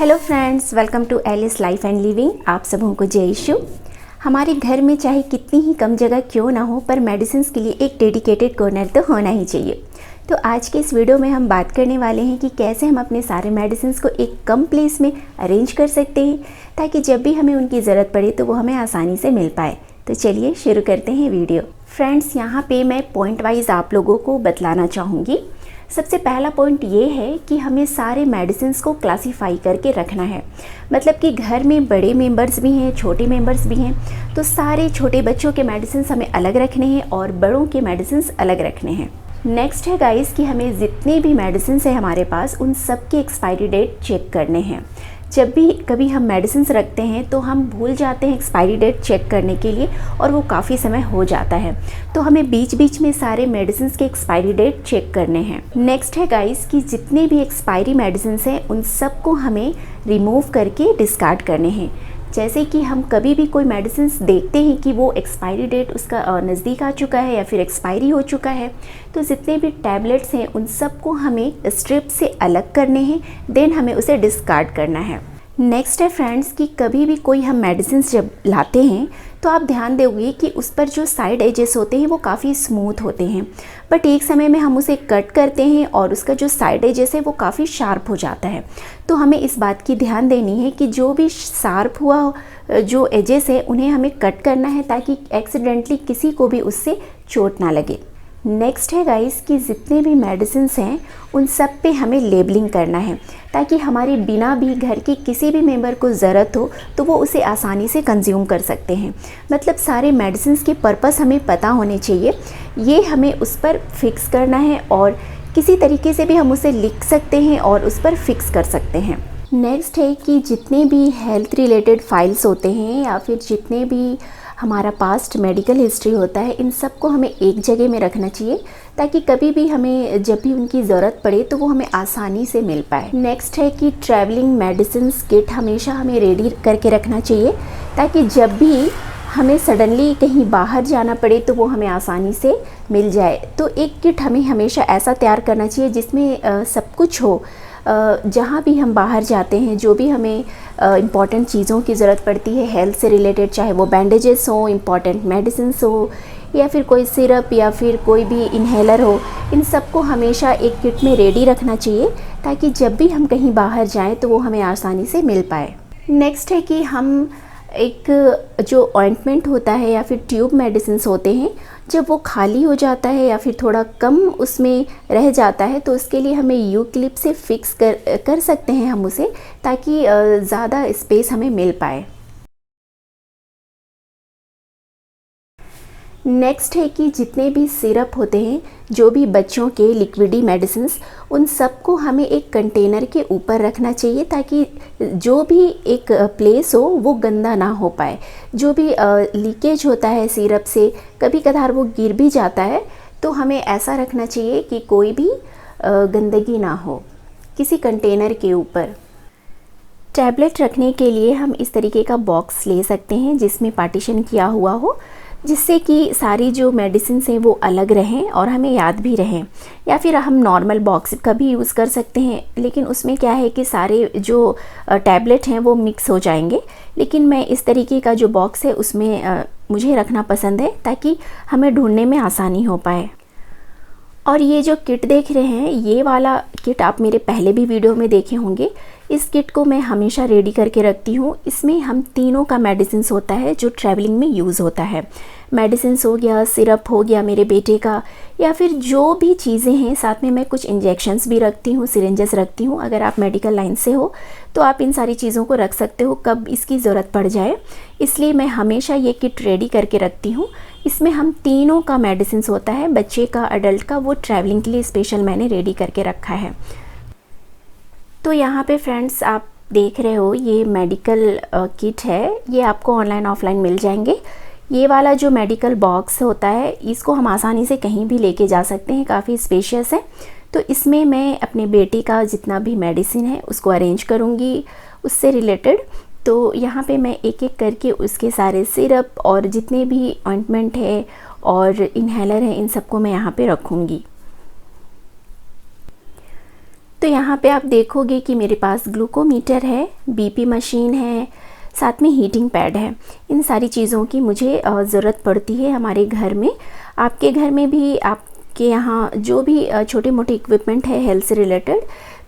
Hello friends, welcome to Alice life and living. आप सबों को जय यीशु। हमारे घर में चाहे कितनी ही कम जगह क्यों ना हो, पर मेडिसिन्स के लिए एक डेडिकेटेड कॉर्नर तो होना ही चाहिए। तो आज के इस वीडियो में हम बात करने वाले हैं कि कैसे हम अपने सारे मेडिसिन्स को एक कम प्लेस में अरेंज कर सकते हैं ताकि जब भी हमें उनकी ज़रूरत पड़े तो वो हमें आसानी से मिल पाए। तो चलिए शुरू करते हैं वीडियो। फ्रेंड्स, यहाँ पे मैं पॉइंट वाइज आप लोगों को बतलाना चाहूँगी। सबसे पहला पॉइंट ये है कि हमें सारे मेडिसिन्स को क्लासीफाई करके रखना है। मतलब कि घर में बड़े मेंबर्स भी हैं, छोटे मेंबर्स भी हैं, तो सारे छोटे बच्चों के मेडिसिन्स हमें अलग रखने हैं और बड़ों के मेडिसिन्स अलग रखने हैं। नेक्स्ट है गाइस कि हमें जितने भी मेडिसिन्स हैं हमारे पास, उन सब के एक्सपायरी डेट चेक करने हैं। जब भी कभी हम मेडिसिन्स रखते हैं तो हम भूल जाते हैं एक्सपायरी डेट चेक करने के लिए और वो काफ़ी समय हो जाता है, तो हमें बीच बीच में सारे मेडिसिन्स के एक्सपायरी डेट चेक करने हैं। नेक्स्ट है गाइस कि जितने भी एक्सपायरी मेडिसिन्स हैं उन सबको हमें रिमूव करके डिस्कार्ड करने हैं। जैसे कि हम कभी भी कोई मेडिसिन्स देखते हैं कि वो एक्सपायरी डेट उसका नज़दीक आ चुका है या फिर एक्सपायरी हो चुका है, तो जितने भी टैबलेट्स हैं उन सबको हमें स्ट्रिप से अलग करने हैं, देन हमें उसे डिस्कार्ड करना है। नेक्स्ट है फ्रेंड्स कि कभी भी कोई हम मेडिसिन्स जब लाते हैं तो आप ध्यान दोगे कि उस पर जो साइड एजेस होते हैं वो काफ़ी स्मूथ होते हैं, बट एक समय में हम उसे कट करते हैं और उसका जो साइड एजेस है वो काफ़ी शार्प हो जाता है। तो हमें इस बात की ध्यान देनी है कि जो भी शार्प हुआ जो एजेस है उन्हें हमें कट करना है ताकि एक्सीडेंटली किसी को भी उससे चोट ना लगे। नेक्स्ट है गाइस कि जितने भी मेडिसिन्स हैं उन सब पे हमें लेबलिंग करना है ताकि हमारे बिना भी घर के किसी भी मेंबर को ज़रूरत हो तो वो उसे आसानी से कंज्यूम कर सकते हैं। मतलब सारे मेडिसिन्स के पर्पस हमें पता होने चाहिए, ये हमें उस पर फिक्स करना है और किसी तरीके से भी हम उसे लिख सकते हैं और उस पर फिक्स कर सकते हैं। नेक्स्ट है कि जितने भी हेल्थ रिलेटेड फाइल्स होते हैं या फिर जितने भी हमारा पास्ट मेडिकल हिस्ट्री होता है, इन सब को हमें एक जगह में रखना चाहिए ताकि कभी भी हमें जब भी उनकी ज़रूरत पड़े तो वो हमें आसानी से मिल पाए। नेक्स्ट है कि ट्रैवलिंग मेडिसिन्स किट हमेशा हमें रेडी करके रखना चाहिए ताकि जब भी हमें सडनली कहीं बाहर जाना पड़े तो वो हमें आसानी से मिल जाए। तो एक किट हमें हमेशा ऐसा तैयार करना चाहिए जिसमें सब कुछ हो। जहाँ भी हम बाहर जाते हैं, जो भी हमें इम्पॉर्टेंट चीज़ों की ज़रूरत पड़ती है हेल्थ से रिलेटेड, चाहे वो बैंडेजेस हो, इम्पॉर्टेंट मेडिसिन्स हो या फिर कोई सिरप या फिर कोई भी इन्हेलर हो, इन सब को हमेशा एक किट में रेडी रखना चाहिए ताकि जब भी हम कहीं बाहर जाएं तो वो हमें आसानी से मिल पाए। नेक्स्ट है कि हम एक जो ऑइंटमेंट होता है या फिर ट्यूब मेडिसिन्स होते हैं, जब वो खाली हो जाता है या फिर थोड़ा कम उसमें रह जाता है तो उसके लिए हमें यू क्लिप से फिक्स कर सकते हैं हम उसे, ताकि ज़्यादा स्पेस हमें मिल पाए। नेक्स्ट है कि जितने भी सिरप होते हैं, जो भी बच्चों के लिक्विडी मेडिसिन्स, उन सबको हमें एक कंटेनर के ऊपर रखना चाहिए ताकि जो भी एक प्लेस हो वो गंदा ना हो पाए। जो भी लीकेज होता है सिरप से, कभी कभार वो गिर भी जाता है, तो हमें ऐसा रखना चाहिए कि कोई भी गंदगी ना हो किसी कंटेनर के ऊपर। टैबलेट रखने के लिए हम इस तरीके का बॉक्स ले सकते हैं जिसमें पार्टीशन किया हुआ हो, जिससे कि सारी जो मेडिसिन्स हैं वो अलग रहें और हमें याद भी रहें। या फिर हम नॉर्मल बॉक्स का भी यूज़ कर सकते हैं, लेकिन उसमें क्या है कि सारे जो टैबलेट हैं वो मिक्स हो जाएंगे। लेकिन मैं इस तरीके का जो बॉक्स है उसमें मुझे रखना पसंद है ताकि हमें ढूंढने में आसानी हो पाए। और ये जो किट देख रहे हैं, ये वाला किट आप मेरे पहले भी वीडियो में देखे होंगे। इस किट को मैं हमेशा रेडी करके रखती हूँ। इसमें हम तीनों का मेडिसिन्स होता है जो ट्रैवलिंग में यूज़ होता है। मेडिसिन्स हो गया, सिरप हो गया मेरे बेटे का, या फिर जो भी चीज़ें हैं, साथ में मैं कुछ इंजेक्शंस भी रखती हूँ, सिरिंजेस रखती हूँ। अगर आप मेडिकल लाइन से हो तो आप इन सारी चीज़ों को रख सकते हो कब इसकी ज़रूरत पड़ जाए, इसलिए मैं हमेशा ये किट रेडी करके रखती हूँ। इसमें हम तीनों का मेडिसिन्स होता है, बच्चे का, अडल्ट का, वो ट्रैवलिंग के लिए स्पेशल मैंने रेडी करके रखा है। तो यहाँ पे फ्रेंड्स आप देख रहे हो ये मेडिकल किट है, ये आपको ऑनलाइन ऑफलाइन मिल जाएंगे। ये वाला जो मेडिकल बॉक्स होता है इसको हम आसानी से कहीं भी लेके जा सकते हैं, काफ़ी स्पेशियस है। तो इसमें मैं अपने बेटे का जितना भी मेडिसिन है उसको अरेंज करूँगी उससे रिलेटेड। तो यहाँ पे मैं एक एक करके उसके सारे सिरप और जितने भी ऑइंटमेंट है और इन्हेलर है, इन सबको मैं यहाँ पे रखूँगी। तो यहाँ पे आप देखोगे कि मेरे पास ग्लूकोमीटर है, बीपी मशीन है, साथ में हीटिंग पैड है। इन सारी चीज़ों की मुझे ज़रूरत पड़ती है हमारे घर में। आपके घर में भी, आपके यहाँ जो भी छोटे मोटे इक्विपमेंट है हेल्थ से रिलेटेड,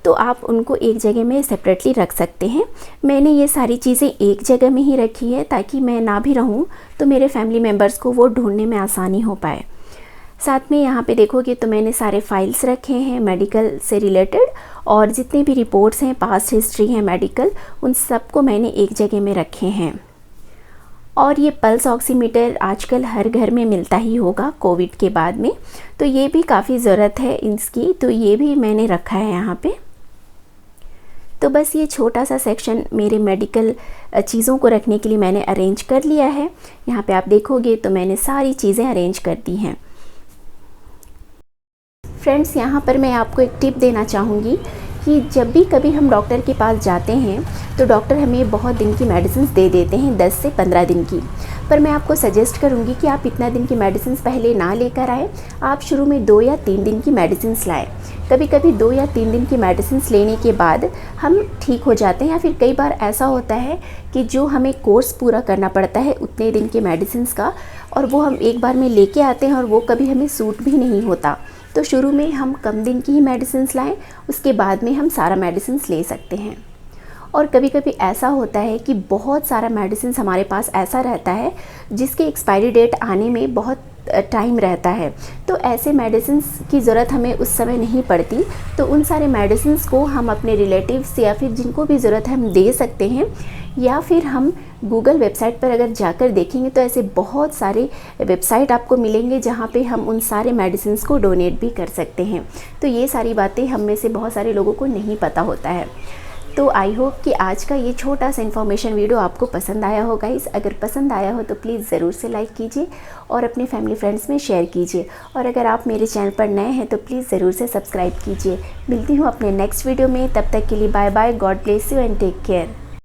तो आप उनको एक जगह में सेपरेटली रख सकते हैं। मैंने ये सारी चीज़ें एक जगह में ही रखी है ताकि मैं ना भी रहूँ तो मेरे फैमिली मेम्बर्स को वो ढूंढने में आसानी हो पाए। साथ में यहाँ पे देखोगे तो मैंने सारे फाइल्स रखे हैं मेडिकल से रिलेटेड, और जितने भी रिपोर्ट्स हैं, पास्ट हिस्ट्री है मेडिकल, उन सबको मैंने एक जगह में रखे हैं। और ये पल्स ऑक्सीमीटर आजकल हर घर में मिलता ही होगा कोविड के बाद में, तो ये भी काफ़ी ज़रूरत है इसकी, तो ये भी मैंने रखा है यहाँ पे। तो बस ये छोटा सा सेक्शन मेरे मेडिकल चीज़ों को रखने के लिए मैंने अरेंज कर लिया है। यहाँ पे आप देखोगे तो मैंने सारी चीज़ें अरेंज कर दी हैं। फ्रेंड्स, यहाँ पर मैं आपको एक टिप देना चाहूँगी कि जब भी कभी हम डॉक्टर के पास जाते हैं तो डॉक्टर हमें बहुत दिन की मेडिसिन दे देते हैं, 10 से 15 दिन की। पर मैं आपको सजेस्ट करूँगी कि आप इतना दिन की मेडिसिन पहले ना लेकर आए, आप शुरू में 2 या 3 दिन की मेडिसिन लाएँ। कभी कभी 2 या 3 दिन की मेडिसिन लेने के बाद हम ठीक हो जाते हैं, या फिर कई बार ऐसा होता है कि जो हमें कोर्स पूरा करना पड़ता है उतने दिन के मेडिसिन का, और वो हम एक बार में लेके आते हैं और वो कभी हमें सूट भी नहीं होता। तो शुरू में हम कम दिन की ही मेडिसिन लाएं, उसके बाद में हम सारा मेडिसिन ले सकते हैं। और कभी कभी ऐसा होता है कि बहुत सारा मेडिसिन हमारे पास ऐसा रहता है जिसके एक्सपायरी डेट आने में बहुत टाइम रहता है, तो ऐसे मेडिसिन की ज़रूरत हमें उस समय नहीं पड़ती। तो उन सारे मेडिसिन को हम अपने रिलेटिव्स या फिर जिनको भी ज़रूरत है हम दे सकते हैं, या फिर हम गूगल वेबसाइट पर अगर जाकर देखेंगे तो ऐसे बहुत सारे वेबसाइट आपको मिलेंगे जहाँ पे हम उन सारे मेडिसिन को डोनेट भी कर सकते हैं। तो ये सारी बातें हम में से बहुत सारे लोगों को नहीं पता होता है। तो आई होप कि आज का ये छोटा सा इन्फॉर्मेशन वीडियो आपको पसंद आया होगा। अगर पसंद आया हो तो प्लीज़ ज़रूर से लाइक कीजिए और अपने फैमिली फ्रेंड्स में शेयर कीजिए, और अगर आप मेरे चैनल पर नए हैं तो प्लीज़ ज़रूर से सब्सक्राइब कीजिए। मिलती हूँ अपने नेक्स्ट वीडियो में, तब तक के लिए bye bye, God bless you and take care.